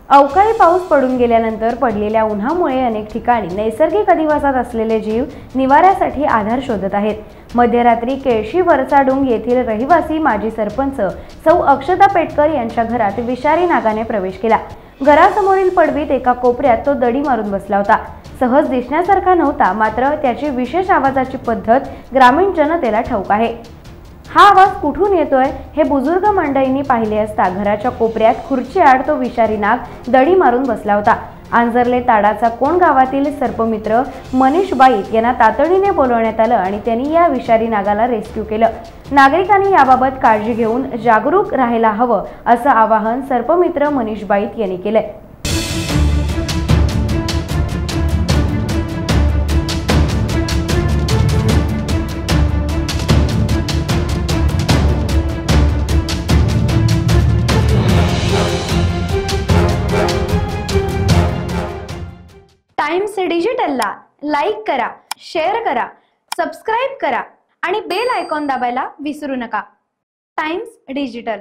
अवकाळी पाऊस पडून गेल्यानंतर पडलेल्या उन्हामुळे अनेक ठिकाणी नैसर्गिक अधिवासात असलेले जीव निवाऱ्यासाठी आधार शोधत आहेत। मध्यरात्री केळशी वरचाडुंग येथील रहिवासी माजी सरपंच सौ अक्षता पेटकर यांच्या घरात विषारी नागाने प्रवेश केला। घरासमोरील पडवीत एका कोपऱ्यात तो दडी मारून बसला होता। सहज दिसण्यासारखा नव्हता, मात्र त्याची विशेष आवाजाची पद्धत ग्रामीण जनतेला ठाऊक आहे। हा आवाज कुठून येतोय हे बुजुर्ग मंडळींनी पाहिले असता घराच्या कोपऱ्यात खुर्चीआड तो विषारी नाग दडी मारून बसला होता। आंजर्ले ताडाचा कोण गावातील सर्पमित्र मनीष बाईत यांना तातडीने बोलवण्यात आलं आणि त्यांनी या विषारी नागाला रेस्क्यू केलं। नागरिकांनी याबाबत काळजी घेऊन जागरूक राहायला हवं असं आवाहन सर्पमित्र मनीष बाईत यांनी केलंय। टाइम्स डिजिटलला लाईक करा, शेअर करा, सबस्क्राइब करा आणि बेल आयकॉन दाबायला विसरू नका। Times digital.